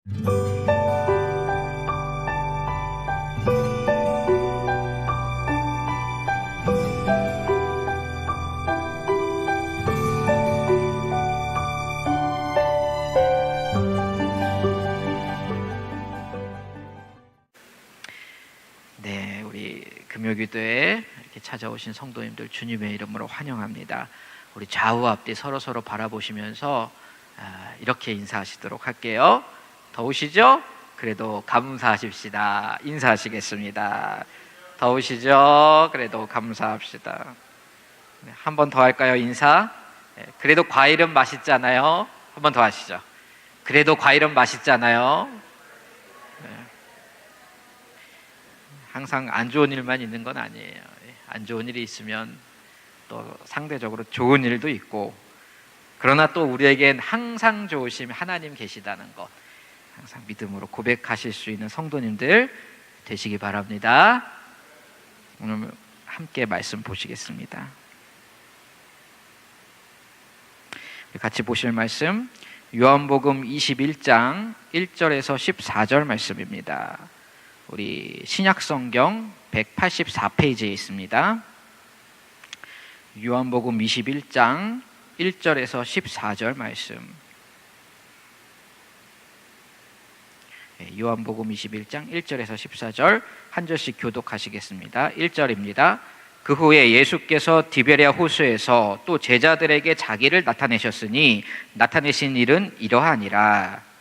네, 우리 금요기도에 이렇게 찾아오신 성도님들 주님의 이름으로 환영합니다. 우리 좌우 앞뒤 서로 바라보시면서 이렇게 인사하시도록 할게요. 더우시죠? 그래도 감사하십시다. 인사하시겠습니다. 더우시죠? 그래도 감사합시다. 한 번 더 할까요? 인사. 그래도 과일은 맛있잖아요. 한 번 더 하시죠. 그래도 과일은 맛있잖아요. 항상 안 좋은 일만 있는 건 아니에요. 안 좋은 일이 있으면 또 상대적으로 좋은 일도 있고, 그러나 또 우리에겐 항상 좋으신 하나님 계시다는 것, 항상 믿음으로 고백하실 수 있는 성도님들 되시기 바랍니다. 오늘 함께 말씀 보시겠습니다. 같이 보실 말씀 요한복음 21장 1절에서 14절 말씀입니다. 우리 신약성경 184페이지에 있습니다. 요한복음 21장 1절에서 14절 말씀. 요한복음 21장 1절에서 14절 한 절씩 교독하시겠습니다. 1절입니다. 그 후에 예수께서 디베랴 호수에서 또 제자들에게 자기를 나타내셨으니 나타내신 일은 이러하니라.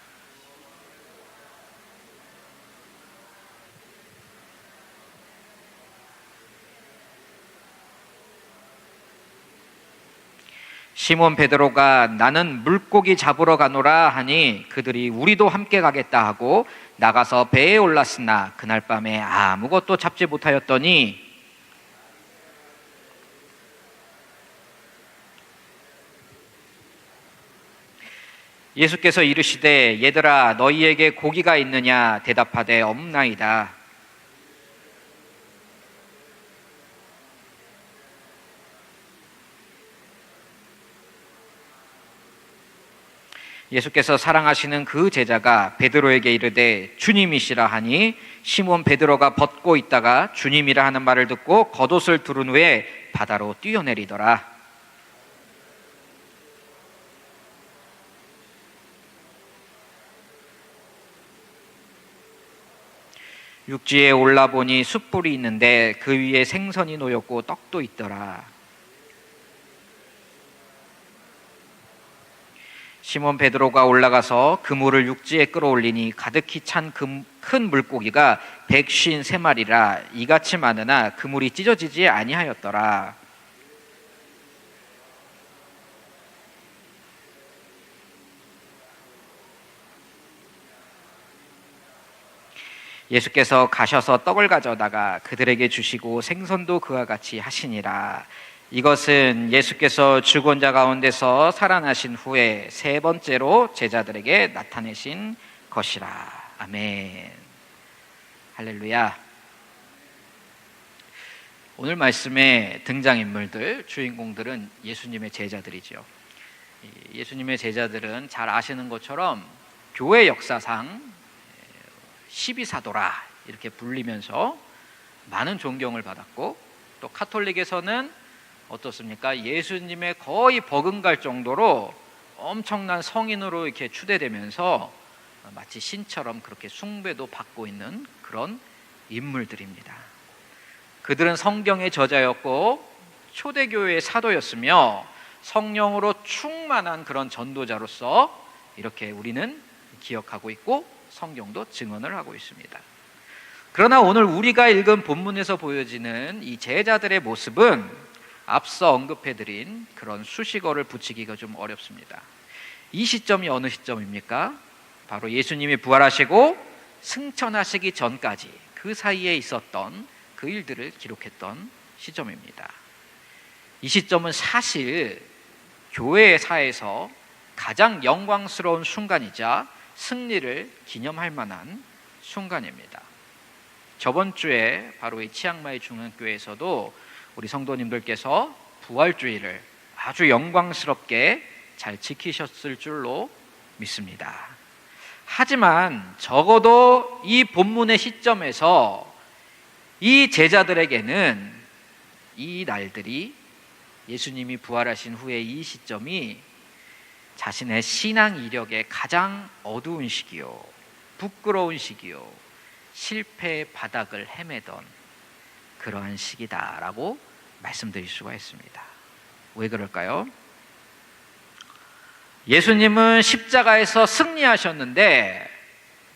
시몬 베드로가 나는 물고기 잡으러 가노라 하니 그들이 우리도 함께 가겠다 하고 나가서 배에 올랐으나 그날 밤에 아무것도 잡지 못하였더니 예수께서 이르시되 얘들아 너희에게 고기가 있느냐 대답하되 없나이다. 예수께서 사랑하시는 그 제자가 베드로에게 이르되 주님이시라 하니 시몬 베드로가 벗고 있다가 주님이라 하는 말을 듣고 겉옷을 두른 후에 바다로 뛰어내리더라. 육지에 올라보니 숯불이 있는데 그 위에 생선이 놓였고 떡도 있더라. 시몬 베드로가 올라가서 그물을 육지에 끌어올리니 가득히 찬 큰 물고기가 153마리라 이같이 많으나 그물이 찢어지지 아니하였더라. 예수께서 가셔서 떡을 가져다가 그들에게 주시고 생선도 그와 같이 하시니라. 이것은 예수께서 죽은 자 가운데서 살아나신 후에 세 번째로 제자들에게 나타내신 것이라. 아멘. 할렐루야. 오늘 말씀의 등장인물들, 주인공들은 예수님의 제자들이죠. 예수님의 제자들은 잘 아시는 것처럼 교회 역사상 12사도라 이렇게 불리면서 많은 존경을 받았고, 또 카톨릭에서는 어떻습니까? 예수님의 거의 버금갈 정도로 엄청난 성인으로 이렇게 추대되면서 마치 신처럼 그렇게 숭배도 받고 있는 그런 인물들입니다. 그들은 성경의 저자였고 초대교회의 사도였으며 성령으로 충만한 그런 전도자로서 이렇게 우리는 기억하고 있고 성경도 증언을 하고 있습니다. 그러나 오늘 우리가 읽은 본문에서 보여지는 이 제자들의 모습은 앞서 언급해드린 그런 수식어를 붙이기가 좀 어렵습니다. 이 시점이 어느 시점입니까? 바로 예수님이 부활하시고 승천하시기 전까지 그 사이에 있었던 그 일들을 기록했던 시점입니다. 이 시점은 사실 교회사에서 가장 영광스러운 순간이자 승리를 기념할 만한 순간입니다. 저번 주에 바로 이 치앙마이 중앙교회에서도 우리 성도님들께서 부활주의를 아주 영광스럽게 잘 지키셨을 줄로 믿습니다. 하지만 적어도 이 본문의 시점에서 이 제자들에게는 이 날들이, 예수님이 부활하신 후에 이 시점이 자신의 신앙 이력의 가장 어두운 시기요, 부끄러운 시기요, 실패의 바닥을 헤매던 그러한 시기다라고 말씀드릴 수가 있습니다. 왜 그럴까요? 예수님은 십자가에서 승리하셨는데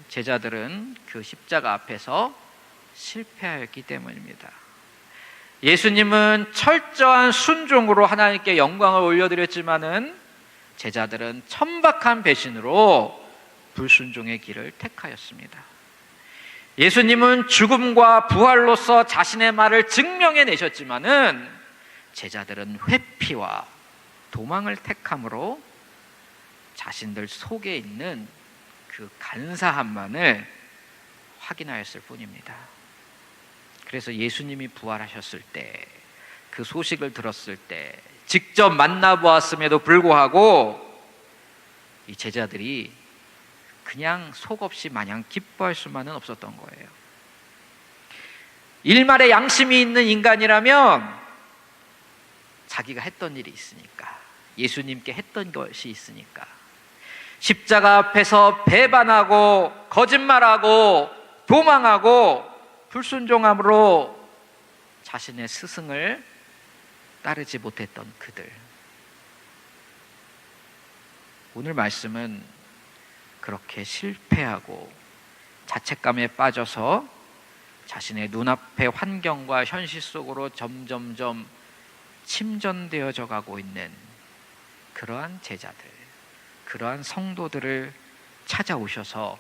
제자들은 그 십자가 앞에서 실패하였기 때문입니다. 예수님은 철저한 순종으로 하나님께 영광을 올려드렸지만은 제자들은 천박한 배신으로 불순종의 길을 택하였습니다. 예수님은 죽음과 부활로서 자신의 말을 증명해 내셨지만은 제자들은 회피와 도망을 택함으로 자신들 속에 있는 그 간사함만을 확인하였을 뿐입니다. 그래서 예수님이 부활하셨을 때, 그 소식을 들었을 때, 직접 만나보았음에도 불구하고 이 제자들이 그냥 속없이 마냥 기뻐할 수만은 없었던 거예요. 일말의 양심이 있는 인간이라면 자기가 했던 일이 있으니까, 예수님께 했던 것이 있으니까, 십자가 앞에서 배반하고 거짓말하고 도망하고 불순종함으로 자신의 스승을 따르지 못했던 그들, 오늘 말씀은 그렇게 실패하고 자책감에 빠져서 자신의 눈앞의 환경과 현실 속으로 점점점 침전되어져 가고 있는 그러한 제자들, 그러한 성도들을 찾아오셔서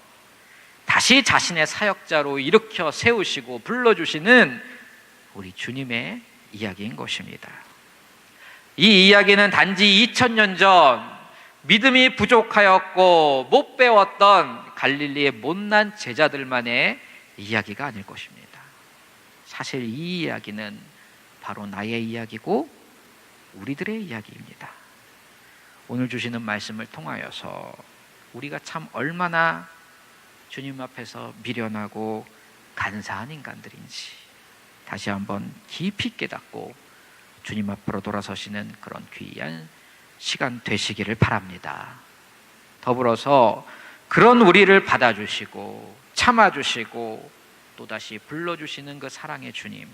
다시 자신의 사역자로 일으켜 세우시고 불러주시는 우리 주님의 이야기인 것입니다. 이 이야기는 단지 2000년 전 믿음이 부족하였고 못 배웠던 갈릴리의 못난 제자들만의 이야기가 아닐 것입니다. 사실 이 이야기는 바로 나의 이야기고 우리들의 이야기입니다. 오늘 주시는 말씀을 통하여서 우리가 참 얼마나 주님 앞에서 미련하고 간사한 인간들인지 다시 한번 깊이 깨닫고 주님 앞으로 돌아서시는 그런 귀한 시간 되시기를 바랍니다. 더불어서 그런 우리를 받아주시고 참아주시고 또다시 불러주시는 그 사랑의 주님,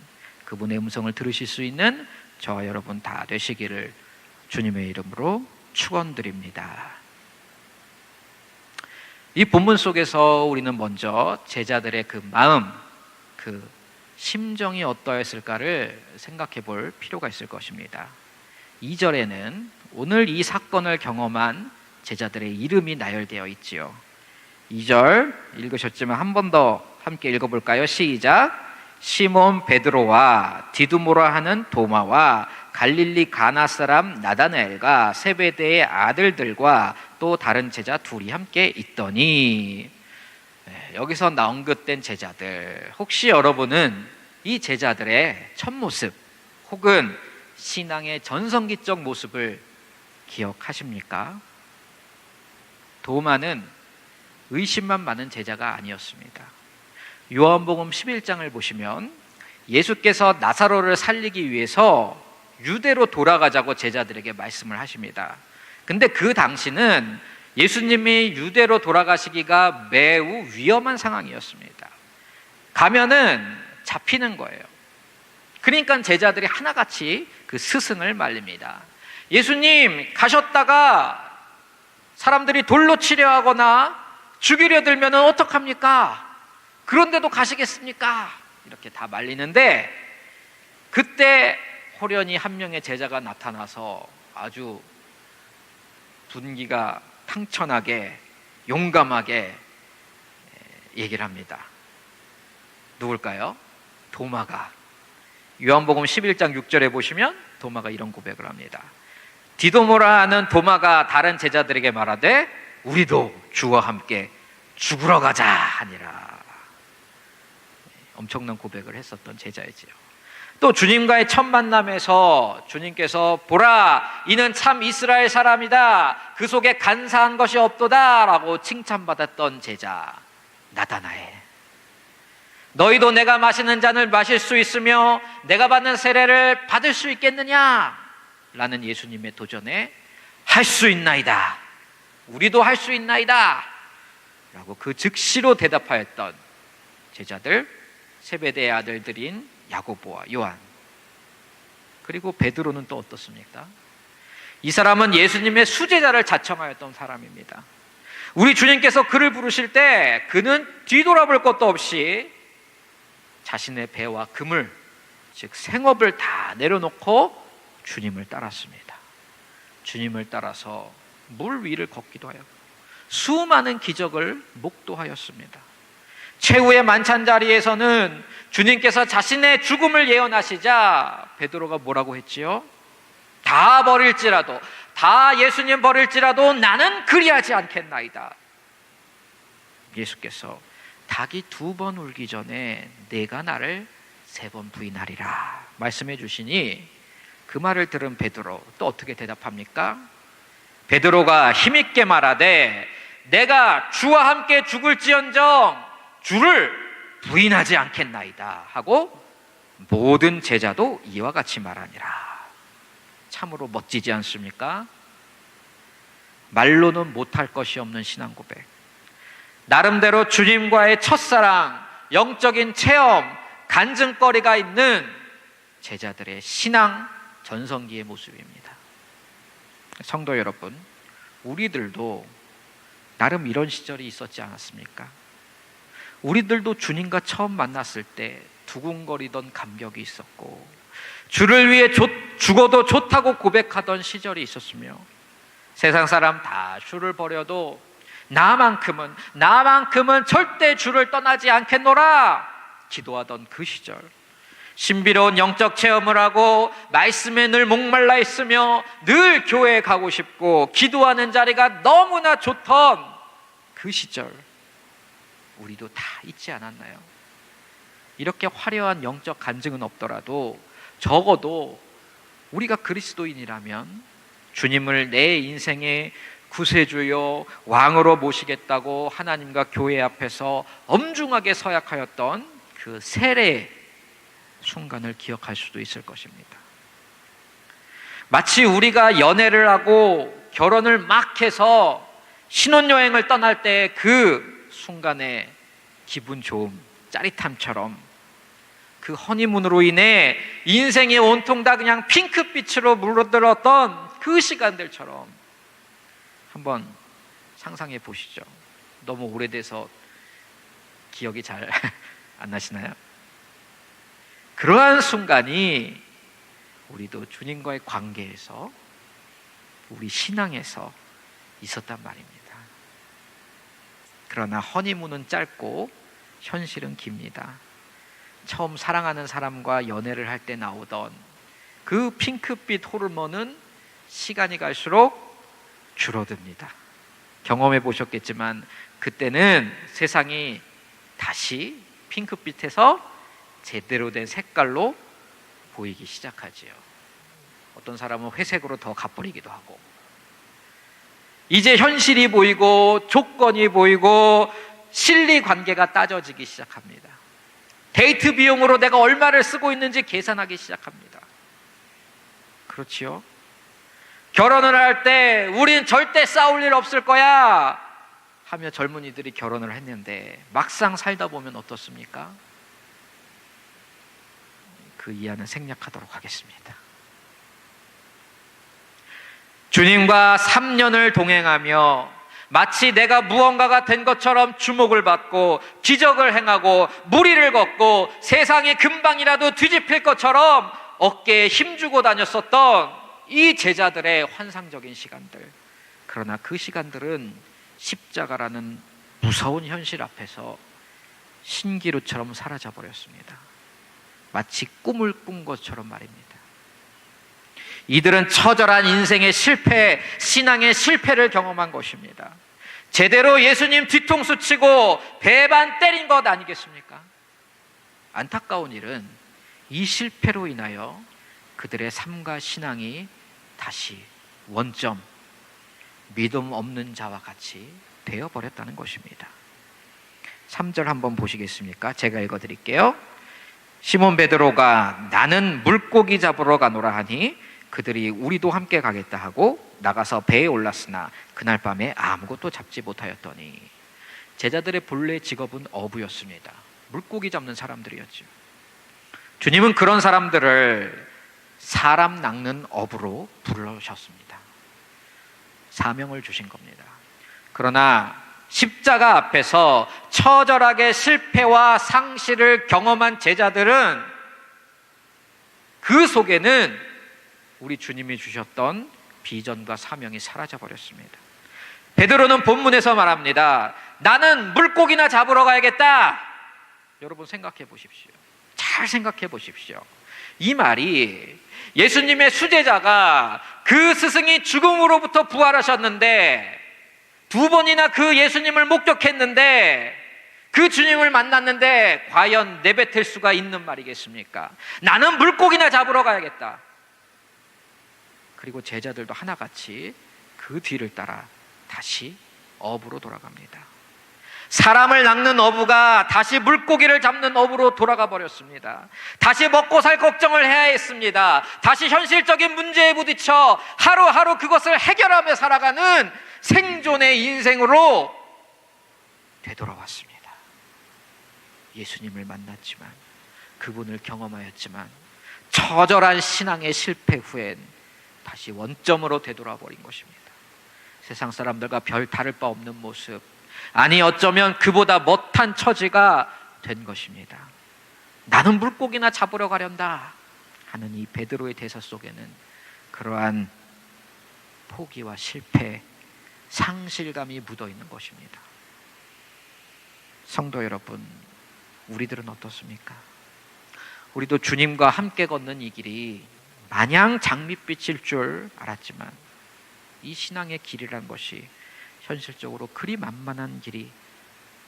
그분의 음성을 들으실 수 있는 저와 여러분 다 되시기를 주님의 이름으로 축원드립니다. 이 본문 속에서 우리는 먼저 제자들의 그 마음, 그 심정이 어떠했을까를 생각해 볼 필요가 있을 것입니다. 2절에는 오늘 이 사건을 경험한 제자들의 이름이 나열되어 있지요. 2절 읽으셨지만 한 번 더 함께 읽어볼까요? 시작. 시몬 베드로와 디두모라 하는 도마와 갈릴리 가나 사람 나다나엘과 세베대의 아들들과 또 다른 제자 둘이 함께 있더니, 여기서 언급된 제자들, 혹시 여러분은 이 제자들의 첫 모습 혹은 신앙의 전성기적 모습을 기억하십니까? 도마는 의심만 많은 제자가 아니었습니다. 요한복음 11장을 보시면 예수께서 나사로를 살리기 위해서 유대로 돌아가자고 제자들에게 말씀을 하십니다. 근데 그 당시는 예수님이 유대로 돌아가시기가 매우 위험한 상황이었습니다. 가면은 잡히는 거예요. 그러니까 제자들이 하나같이 그 스승을 말립니다. 예수님, 가셨다가 사람들이 돌로 치려 하거나 죽이려 들면 어떡합니까? 그런데도 가시겠습니까? 이렇게 다 말리는데, 그때 호련히 한 명의 제자가 나타나서 아주 분기가 탕천하게 용감하게 얘기를 합니다. 누굴까요? 도마가. 요한복음 11장 6절에 보시면 도마가 이런 고백을 합니다. 디도모라 하는 도마가 다른 제자들에게 말하되 우리도 주와 함께 죽으러 가자 하니라. 엄청난 고백을 했었던 제자이지요. 또 주님과의 첫 만남에서 주님께서 보라 이는 참 이스라엘 사람이다 그 속에 간사한 것이 없도다 라고 칭찬받았던 제자 나다나엘, 너희도 내가 마시는 잔을 마실 수 있으며 내가 받는 세례를 받을 수 있겠느냐 라는 예수님의 도전에 할 수 있나이다, 우리도 할 수 있나이다 라고 그 즉시로 대답하였던 제자들, 세베대의 아들들인 야고보와 요한, 그리고 베드로는 또 어떻습니까? 이 사람은 예수님의 수제자를 자청하였던 사람입니다. 우리 주님께서 그를 부르실 때 그는 뒤돌아볼 것도 없이 자신의 배와 그물, 즉 생업을 다 내려놓고 주님을 따랐습니다. 주님을 따라서 물 위를 걷기도 하였고 수많은 기적을 목도하였습니다. 최후의 만찬 자리에서는 주님께서 자신의 죽음을 예언하시자 베드로가 뭐라고 했지요? 다 버릴지라도, 다 예수님 버릴지라도 나는 그리하지 않겠나이다. 예수께서 닭이 2번 울기 전에 내가 나를 3번 부인하리라 말씀해 주시니 그 말을 들은 베드로 또 어떻게 대답합니까? 베드로가 힘있게 말하되 내가 주와 함께 죽을지언정 주를 부인하지 않겠나이다 하고 모든 제자도 이와 같이 말하니라. 참으로 멋지지 않습니까? 말로는 못할 것이 없는 신앙 고백, 나름대로 주님과의 첫사랑, 영적인 체험, 간증거리가 있는 제자들의 신앙 전성기의 모습입니다. 성도 여러분, 우리들도 나름 이런 시절이 있었지 않았습니까? 우리들도 주님과 처음 만났을 때 두근거리던 감격이 있었고 주를 위해 죽어도 좋다고 고백하던 시절이 있었으며 세상 사람 다 주를 버려도 나만큼은 절대 주를 떠나지 않겠노라 기도하던 그 시절, 신비로운 영적 체험을 하고 말씀에 늘 목말라 있으며 늘 교회에 가고 싶고 기도하는 자리가 너무나 좋던 그 시절 우리도 다 잊지 않았나요? 이렇게 화려한 영적 간증은 없더라도 적어도 우리가 그리스도인이라면 주님을 내 인생의 구세주요 왕으로 모시겠다고 하나님과 교회 앞에서 엄중하게 서약하였던 그 세례 순간을 기억할 수도 있을 것입니다. 마치 우리가 연애를 하고 결혼을 막 해서 신혼여행을 떠날 때 그 순간의 기분 좋음, 짜릿함처럼 그 허니문으로 인해 인생이 온통 다 그냥 핑크빛으로 물들었던 그 시간들처럼 한번 상상해 보시죠. 너무 오래돼서 기억이 잘 안 나시나요? 그러한 순간이 우리도 주님과의 관계에서, 우리 신앙에서 있었단 말입니다. 그러나 허니문은 짧고 현실은 깁니다. 처음 사랑하는 사람과 연애를 할 때 나오던 그 핑크빛 호르몬은 시간이 갈수록 줄어듭니다. 경험해 보셨겠지만 그때는 세상이 다시 핑크빛에서 제대로 된 색깔로 보이기 시작하지요. 어떤 사람은 회색으로 더 가버리기도 하고, 이제 현실이 보이고 조건이 보이고 실리 관계가 따져지기 시작합니다. 데이트 비용으로 내가 얼마를 쓰고 있는지 계산하기 시작합니다. 그렇지요? 결혼을 할 때 우린 절대 싸울 일 없을 거야 하며 젊은이들이 결혼을 했는데 막상 살다 보면 어떻습니까? 그 이야기는 생략하도록 하겠습니다. 주님과 3년을 동행하며 마치 내가 무언가가 된 것처럼 주목을 받고 기적을 행하고 무리를 걷고 세상이 금방이라도 뒤집힐 것처럼 어깨에 힘주고 다녔었던 이 제자들의 환상적인 시간들, 그러나 그 시간들은 십자가라는 무서운 현실 앞에서 신기루처럼 사라져버렸습니다. 마치 꿈을 꾼 것처럼 말입니다. 이들은 처절한 인생의 실패, 신앙의 실패를 경험한 것입니다. 제대로 예수님 뒤통수 치고 배반 때린 것 아니겠습니까? 안타까운 일은 이 실패로 인하여 그들의 삶과 신앙이 다시 원점, 믿음 없는 자와 같이 되어버렸다는 것입니다. 3절 한번 보시겠습니까? 제가 읽어드릴게요. 시몬 베드로가 나는 물고기 잡으러 가노라 하니 그들이 우리도 함께 가겠다 하고 나가서 배에 올랐으나 그날 밤에 아무것도 잡지 못하였더니, 제자들의 본래 직업은 어부였습니다. 물고기 잡는 사람들이었죠. 주님은 그런 사람들을 사람 낚는 어부로 부르셨습니다. 사명을 주신 겁니다. 그러나 십자가 앞에서 처절하게 실패와 상실을 경험한 제자들은 그 속에는 우리 주님이 주셨던 비전과 사명이 사라져 버렸습니다. 베드로는 본문에서 말합니다. 나는 물고기나 잡으러 가야겠다. 여러분 생각해 보십시오. 잘 생각해 보십시오. 이 말이 예수님의 수제자가 그 스승이 죽음으로부터 부활하셨는데, 두 번이나 그 예수님을 목격했는데, 그 주님을 만났는데 과연 내뱉을 수가 있는 말이겠습니까? 나는 물고기나 잡으러 가야겠다. 그리고 제자들도 하나같이 그 뒤를 따라 다시 어부로 돌아갑니다. 사람을 낚는 어부가 다시 물고기를 잡는 어부로 돌아가 버렸습니다. 다시 먹고 살 걱정을 해야 했습니다. 다시 현실적인 문제에 부딪혀 하루하루 그것을 해결하며 살아가는 생존의 인생으로 되돌아왔습니다. 예수님을 만났지만, 그분을 경험하였지만, 처절한 신앙의 실패 후엔 다시 원점으로 되돌아 버린 것입니다. 세상 사람들과 별 다를 바 없는 모습, 아니 어쩌면 그보다 못한 처지가 된 것입니다. 나는 물고기나 잡으러 가련다 하는 이 베드로의 대사 속에는 그러한 포기와 실패, 상실감이 묻어 있는 것입니다. 성도 여러분, 우리들은 어떻습니까? 우리도 주님과 함께 걷는 이 길이 마냥 장밋빛일 줄 알았지만, 이 신앙의 길이란 것이 현실적으로 그리 만만한 길이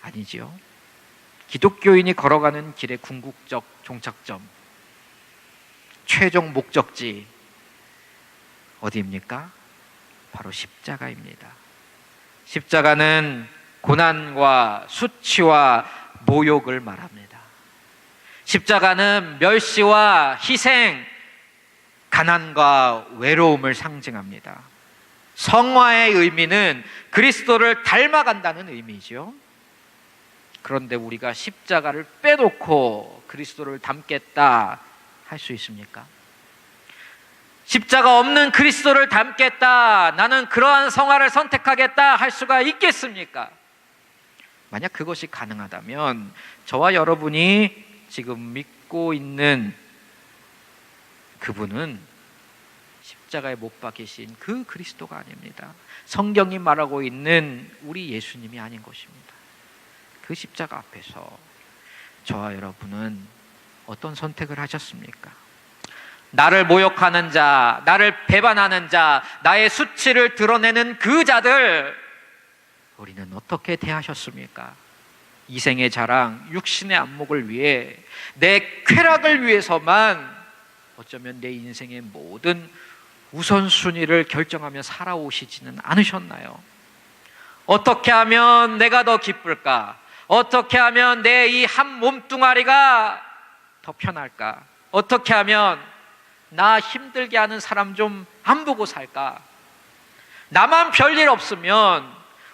아니지요. 기독교인이 걸어가는 길의 궁극적 종착점, 최종 목적지 어디입니까? 바로 십자가입니다. 십자가는 고난과 수치와 모욕을 말합니다. 십자가는 멸시와 희생, 가난과 외로움을 상징합니다. 성화의 의미는 그리스도를 닮아간다는 의미죠. 그런데 우리가 십자가를 빼놓고 그리스도를 닮겠다 할 수 있습니까? 십자가 없는 그리스도를 닮겠다, 나는 그러한 성화를 선택하겠다 할 수가 있겠습니까? 만약 그것이 가능하다면 저와 여러분이 지금 믿고 있는 그분은 십자가에 못 박히신 그 그리스도가 아닙니다. 성경이 말하고 있는 우리 예수님이 아닌 것입니다. 그 십자가 앞에서 저와 여러분은 어떤 선택을 하셨습니까? 나를 모욕하는 자, 나를 배반하는 자, 나의 수치를 드러내는 그 자들, 우리는 어떻게 대하셨습니까? 이생의 자랑, 육신의 안목을 위해, 내 쾌락을 위해서만 어쩌면 내 인생의 모든 우선순위를 결정하며 살아오시지는 않으셨나요? 어떻게 하면 내가 더 기쁠까? 어떻게 하면 내 이 한 몸뚱아리가 더 편할까? 어떻게 하면 나 힘들게 하는 사람 좀 안 보고 살까? 나만 별일 없으면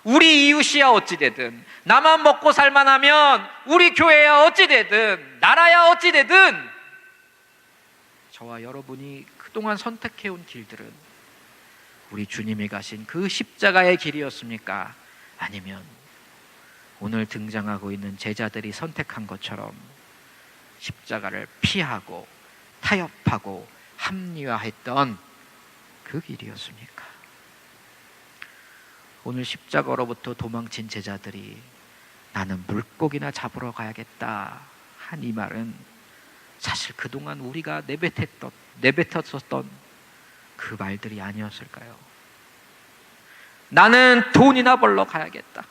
우리 이웃이야 어찌되든, 나만 먹고 살만하면 우리 교회야 어찌되든, 나라야 어찌되든, 저와 여러분이 그동안 선택해온 길들은 우리 주님이 가신 그 십자가의 길이었습니까? 아니면 오늘 등장하고 있는 제자들이 선택한 것처럼 십자가를 피하고 타협하고 합리화했던 그 길이었습니까? 오늘 십자가로부터 도망친 제자들이 나는 물고기나 잡으러 가야겠다 한 이 말은 사실 그동안 우리가 내뱉었었던 그 말들이 아니었을까요? 나는 돈이나 벌러 가야겠다.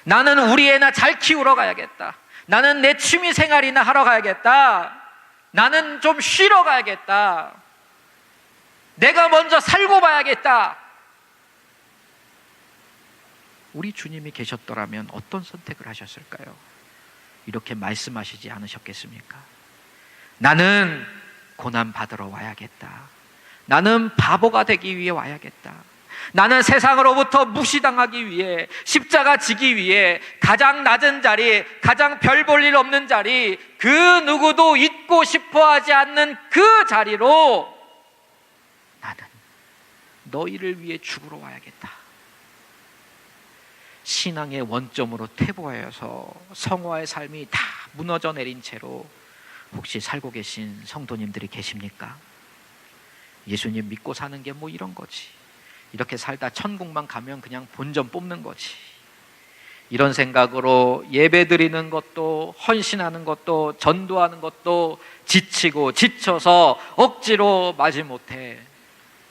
나는 우리 애나 잘 키우러 가야겠다. 나는 내 취미 생활이나 하러 가야겠다. 나는 좀 쉬러 가야겠다. 내가 먼저 살고 봐야겠다. 우리 주님이 계셨더라면 어떤 선택을 하셨을까요? 이렇게 말씀하시지 않으셨겠습니까? 나는 고난 받으러 와야겠다. 나는 바보가 되기 위해 와야겠다. 나는 세상으로부터 무시당하기 위해, 십자가 지기 위해 가장 낮은 자리, 가장 별 볼 일 없는 자리, 그 누구도 있고 싶어 하지 않는 그 자리로 나는 너희를 위해 죽으러 와야겠다. 신앙의 원점으로 퇴보하여서 성화의 삶이 다 무너져 내린 채로 혹시 살고 계신 성도님들이 계십니까? 예수님 믿고 사는 게 뭐 이런 거지. 이렇게 살다 천국만 가면 그냥 본전 뽑는 거지. 이런 생각으로 예배 드리는 것도, 헌신하는 것도, 전도하는 것도 지치고 지쳐서 억지로 마지못해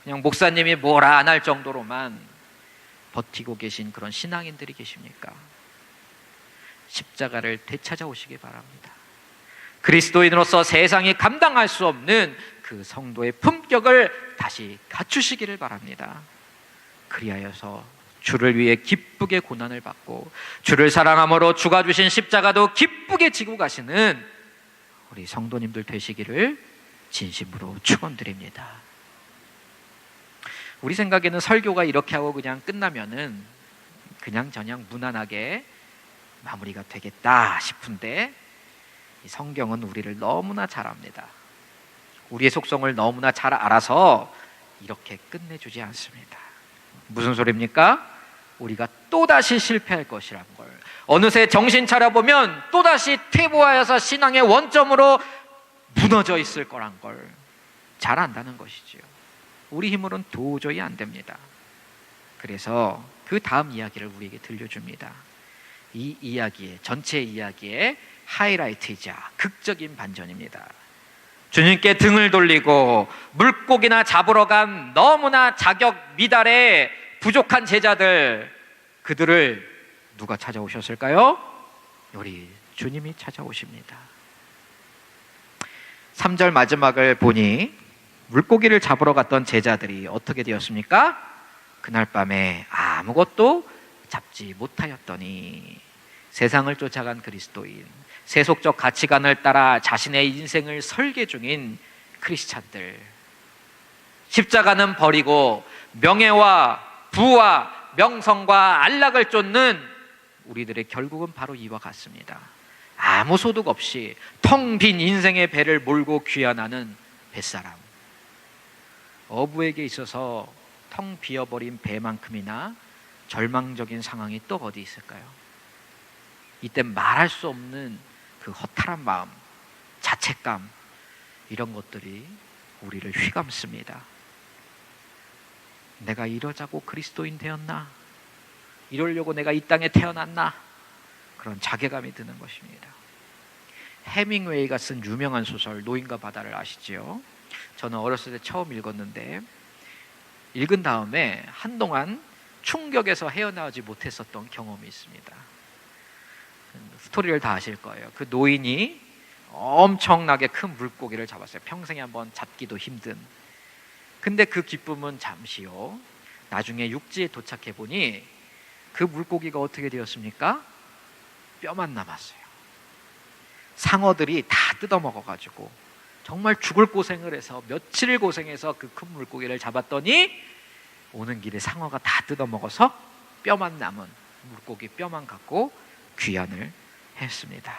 그냥 목사님이 뭐라 안 할 정도로만 버티고 계신 그런 신앙인들이 계십니까? 십자가를 되찾아오시기 바랍니다. 그리스도인으로서 세상이 감당할 수 없는 그 성도의 품격을 다시 갖추시기를 바랍니다. 그리하여서 주를 위해 기쁘게 고난을 받고 주를 사랑함으로 주가 주신 십자가도 기쁘게 지고 가시는 우리 성도님들 되시기를 진심으로 축원드립니다. 우리 생각에는 설교가 이렇게 하고 그냥 끝나면은 그냥 저냥 무난하게 마무리가 되겠다 싶은데, 이 성경은 우리를 너무나 잘 압니다. 우리의 속성을 너무나 잘 알아서 이렇게 끝내주지 않습니다. 무슨 소리입니까? 우리가 또다시 실패할 것이란 걸, 어느새 정신 차려보면 또다시 퇴보하여서 신앙의 원점으로 무너져 있을 거란 걸 잘 안다는 것이지요. 우리 힘으로는 도저히 안 됩니다. 그래서 그 다음 이야기를 우리에게 들려줍니다. 이 이야기의, 전체 이야기의 하이라이트이자 극적인 반전입니다. 주님께 등을 돌리고 물고기나 잡으러 간 너무나 자격 미달의 부족한 제자들, 그들을 누가 찾아오셨을까요? 우리 주님이 찾아오십니다. 3절 마지막을 보니 물고기를 잡으러 갔던 제자들이 어떻게 되었습니까? 그날 밤에 아무것도 잡지 못하였더니, 세상을 쫓아간 그리스도인, 세속적 가치관을 따라 자신의 인생을 설계 중인 크리스찬들, 십자가는 버리고 명예와 부와 명성과 안락을 쫓는 우리들의 결국은 바로 이와 같습니다. 아무 소득 없이 텅 빈 인생의 배를 몰고 귀환하는 뱃사람. 어부에게 있어서 텅 비어버린 배만큼이나 절망적인 상황이 또 어디 있을까요? 이때 말할 수 없는 그 허탈한 마음, 자책감, 이런 것들이 우리를 휘감습니다. 내가 이러자고 그리스도인 되었나? 이러려고 내가 이 땅에 태어났나? 그런 자괴감이 드는 것입니다. 해밍웨이가 쓴 유명한 소설 노인과 바다를 아시지요? 저는 어렸을 때 처음 읽었는데, 읽은 다음에 한동안 충격에서 헤어나오지 못했었던 경험이 있습니다. 스토리를 다 아실 거예요. 그 노인이 엄청나게 큰 물고기를 잡았어요. 평생에 한번 잡기도 힘든. 근데 그 기쁨은 잠시요. 나중에 육지에 도착해 보니 그 물고기가 어떻게 되었습니까? 뼈만 남았어요. 상어들이 다 뜯어먹어가지고 정말 죽을 고생을 해서 며칠 고생해서 그 큰 물고기를 잡았더니 오는 길에 상어가 다 뜯어먹어서 뼈만 남은 물고기 뼈만 갖고 귀환을 했습니다.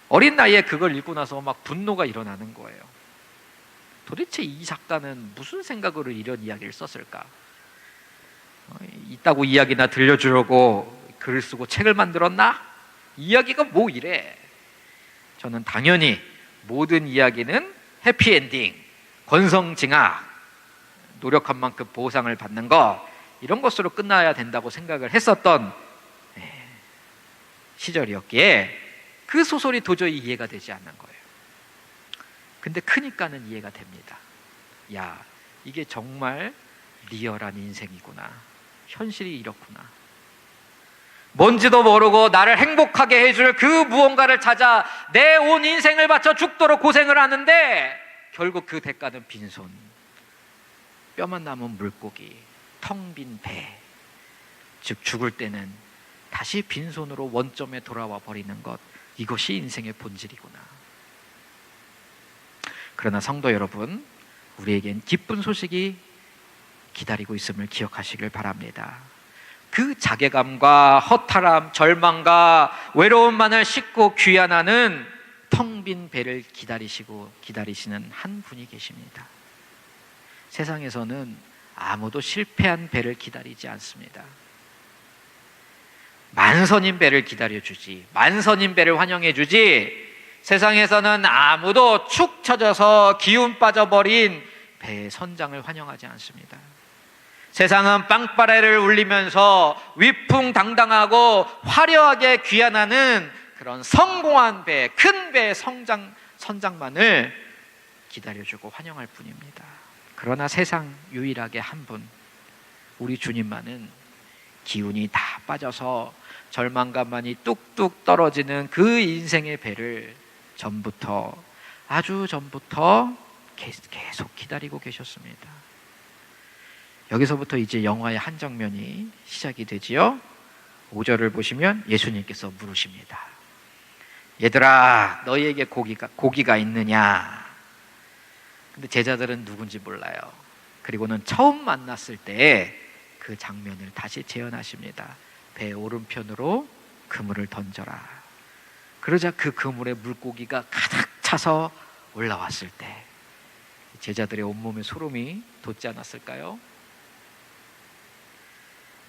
어린 나이에 그걸 읽고 나서 막 분노가 일어나는 거예요. 도대체 이 작가는 무슨 생각으로 이런 이야기를 썼을까? 이따구 이야기나 들려주려고 글을 쓰고 책을 만들었나? 이야기가 뭐 이래? 저는 당연히 모든 이야기는 해피엔딩, 권성징악, 노력한 만큼 보상을 받는 것, 이런 것으로 끝나야 된다고 생각을 했었던 시절이었기에 그 소설이 도저히 이해가 되지 않는 거예요. 근데 크니까는 이해가 됩니다. 야, 이게 정말 리얼한 인생이구나. 현실이 이렇구나. 뭔지도 모르고 나를 행복하게 해줄 그 무언가를 찾아 내 온 인생을 바쳐 죽도록 고생을 하는데 결국 그 대가는 빈손, 뼈만 남은 물고기, 텅 빈 배, 즉 죽을 때는 다시 빈손으로 원점에 돌아와 버리는 것, 이것이 인생의 본질이구나. 그러나 성도 여러분, 우리에겐 기쁜 소식이 기다리고 있음을 기억하시길 바랍니다. 그 자괴감과 허탈함, 절망과 외로움만을 싣고 귀환하는 텅 빈 배를 기다리시는 한 분이 계십니다. 세상에서는 아무도 실패한 배를 기다리지 않습니다. 만선인 배를 기다려주지, 만선인 배를 환영해주지, 세상에서는 아무도 축 처져서 기운 빠져버린 배의 선장을 환영하지 않습니다. 세상은 빵빠레를 울리면서 위풍당당하고 화려하게 귀환하는 그런 성공한 배, 큰 배의 선장만을 기다려주고 환영할 뿐입니다. 그러나 세상 유일하게 한 분, 우리 주님만은 기운이 다 빠져서 절망감만이 뚝뚝 떨어지는 그 인생의 배를 아주 전부터 계속 기다리고 계셨습니다. 여기서부터 이제 영화의 한 장면이 시작이 되지요. 5절을 보시면 예수님께서 물으십니다. 얘들아, 너희에게 고기가 있느냐? 근데 제자들은 누군지 몰라요. 그리고는 처음 만났을 때 그 장면을 다시 재현하십니다. 배 오른편으로 그물을 던져라. 그러자 그 그물에 물고기가 가득 차서 올라왔을 때 제자들의 온몸에 소름이 돋지 않았을까요?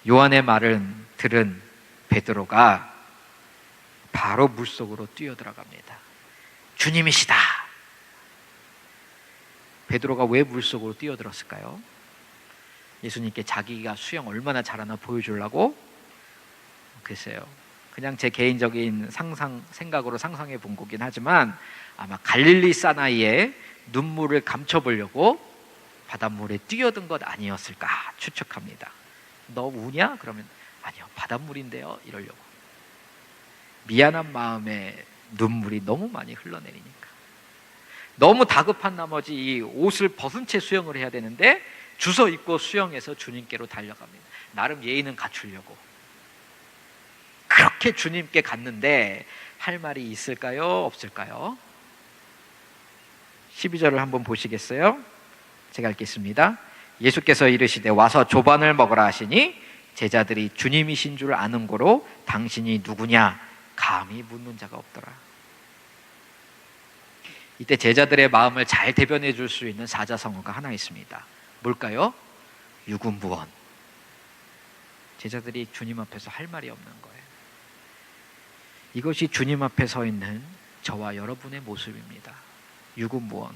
요한의 말을 들은 베드로가 바로 물속으로 뛰어들어갑니다. 주님이시다. 베드로가 왜 물속으로 뛰어들었을까요? 예수님께 자기가 수영 얼마나 잘하나 보여주려고? 글쎄요, 그냥 제 개인적인 생각으로 상상해 본 거긴 하지만 아마 갈릴리 사나이에 눈물을 감춰보려고 바닷물에 뛰어든 것 아니었을까 추측합니다. 너 우냐? 그러면 아니요, 바닷물인데요, 이러려고. 미안한 마음에 눈물이 너무 많이 흘러내리니까. 너무 다급한 나머지 이 옷을 벗은 채 수영을 해야 되는데 주워 입고 수영해서 주님께로 달려갑니다. 나름 예의는 갖추려고. 그렇게 주님께 갔는데 할 말이 있을까요? 없을까요? 12절을 한번 보시겠어요? 제가 읽겠습니다. 예수께서 이르시되 와서 조반을 먹으라 하시니 제자들이 주님이신 줄 아는 고로 당신이 누구냐 감히 묻는 자가 없더라. 이때 제자들의 마음을 잘 대변해 줄 수 있는 사자성어가 하나 있습니다. 뭘까요? 유구무원. 제자들이 주님 앞에서 할 말이 없는 거예요. 이것이 주님 앞에 서 있는 저와 여러분의 모습입니다. 유구무원.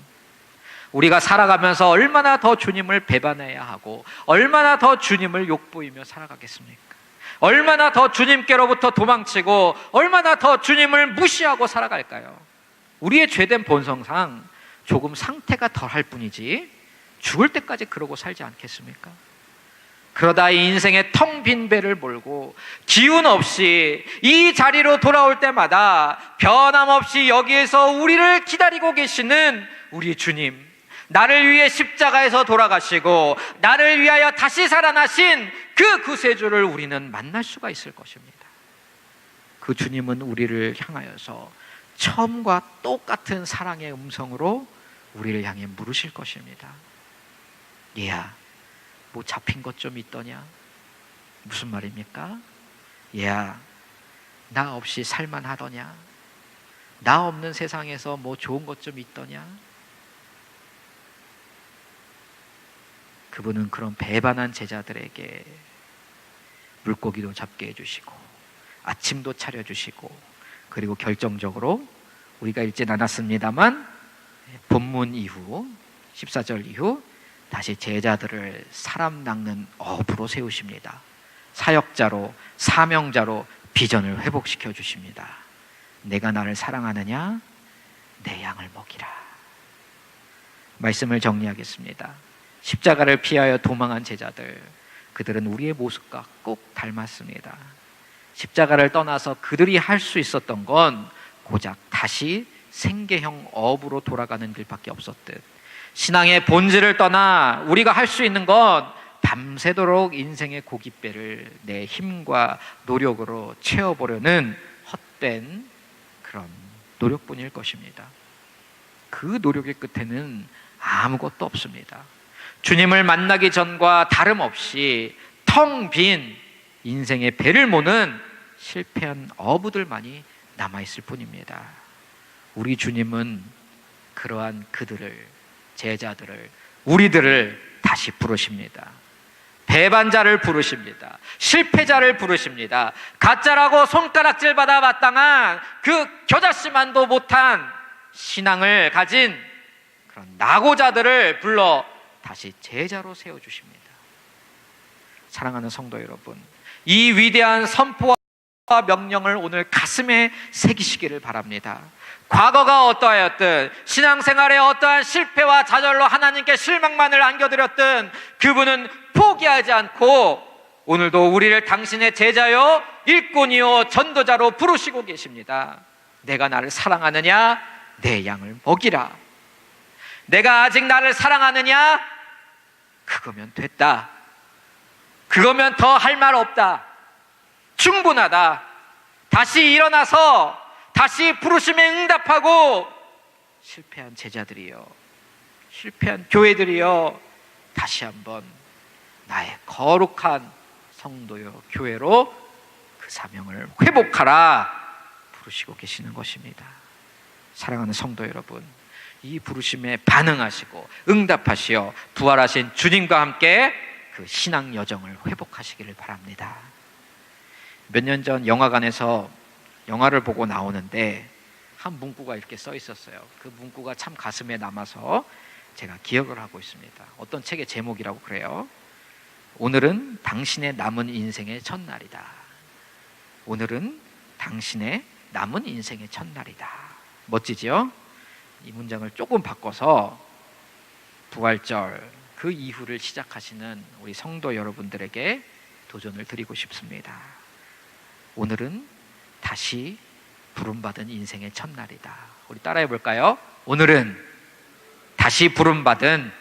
우리가 살아가면서 얼마나 더 주님을 배반해야 하고 얼마나 더 주님을 욕보이며 살아가겠습니까? 얼마나 더 주님께로부터 도망치고 얼마나 더 주님을 무시하고 살아갈까요? 우리의 죄된 본성상 조금 상태가 덜할 뿐이지 죽을 때까지 그러고 살지 않겠습니까? 그러다 이 인생의 텅 빈 배를 몰고 기운 없이 이 자리로 돌아올 때마다 변함없이 여기에서 우리를 기다리고 계시는 우리 주님, 나를 위해 십자가에서 돌아가시고 나를 위하여 다시 살아나신 그 구세주를 우리는 만날 수가 있을 것입니다. 그 주님은 우리를 향하여서 처음과 똑같은 사랑의 음성으로 우리를 향해 물으실 것입니다. 얘야, 뭐 잡힌 것 좀 있더냐? 무슨 말입니까? 얘야, 나 없이 살만하더냐? 나 없는 세상에서 뭐 좋은 것 좀 있더냐? 그분은 그런 배반한 제자들에게 물고기도 잡게 해주시고 아침도 차려주시고 그리고 결정적으로 우리가 읽진 않았습니다만 본문 이후 14절 이후 다시 제자들을 사람 낚는 어부로 세우십니다. 사역자로 사명자로 비전을 회복시켜 주십니다. 내가 나를 사랑하느냐? 내 양을 먹이라. 말씀을 정리하겠습니다. 십자가를 피하여 도망한 제자들, 그들은 우리의 모습과 꼭 닮았습니다. 십자가를 떠나서 그들이 할 수 있었던 건 고작 다시 생계형 업으로 돌아가는 길밖에 없었듯, 신앙의 본질을 떠나 우리가 할 수 있는 건 밤새도록 인생의 고깃배를 내 힘과 노력으로 채워보려는 헛된 그런 노력뿐일 것입니다. 그 노력의 끝에는 아무것도 없습니다. 주님을 만나기 전과 다름없이 텅 빈 인생의 배를 모는 실패한 어부들만이 남아있을 뿐입니다. 우리 주님은 그러한 그들을, 제자들을, 우리들을 다시 부르십니다. 배반자를 부르십니다. 실패자를 부르십니다. 가짜라고 손가락질 받아 마땅한 그 겨자씨만도 못한 신앙을 가진 그런 낙오자들을 불러 다시 제자로 세워주십니다. 사랑하는 성도 여러분, 이 위대한 선포와 명령을 오늘 가슴에 새기시기를 바랍니다. 과거가 어떠하였든, 신앙생활에 어떠한 실패와 좌절로 하나님께 실망만을 안겨드렸든, 그분은 포기하지 않고 오늘도 우리를 당신의 제자요 일꾼이요 전도자로 부르시고 계십니다. 내가 나를 사랑하느냐? 내 양을 먹이라. 내가 아직 나를 사랑하느냐? 그거면 됐다. 그거면 더 할 말 없다. 충분하다. 다시 일어나서 다시 부르심에 응답하고, 실패한 제자들이여, 실패한 교회들이여, 다시 한번 나의 거룩한 성도여 교회로 그 사명을 회복하라 부르시고 계시는 것입니다. 사랑하는 성도 여러분, 이 부르심에 반응하시고 응답하시어 부활하신 주님과 함께 그 신앙 여정을 회복하시기를 바랍니다. 몇 년 전 영화관에서 영화를 보고 나오는데 한 문구가 이렇게 써 있었어요. 그 문구가 참 가슴에 남아서 제가 기억을 하고 있습니다. 어떤 책의 제목이라고 그래요. 오늘은 당신의 남은 인생의 첫날이다. 오늘은 당신의 남은 인생의 첫날이다. 멋지지요? 이 문장을 조금 바꿔서 부활절 그 이후를 시작하시는 우리 성도 여러분들에게 도전을 드리고 싶습니다. 오늘은 다시 부름받은 인생의 첫날이다. 우리 따라해 볼까요? 오늘은 다시 부름받은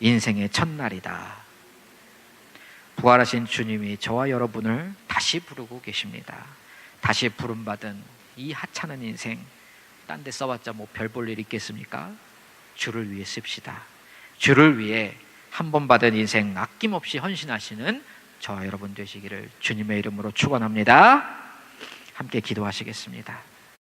인생의 첫날이다. 부활하신 주님이 저와 여러분을 다시 부르고 계십니다. 다시 부름받은 이 하찮은 인생, 딴 데 써봤자 뭐 별 볼 일 있겠습니까? 주를 위해 씁시다. 주를 위해 한 번 받은 인생 아낌없이 헌신하시는 저와 여러분 되시기를 주님의 이름으로 축원합니다. 함께 기도하시겠습니다.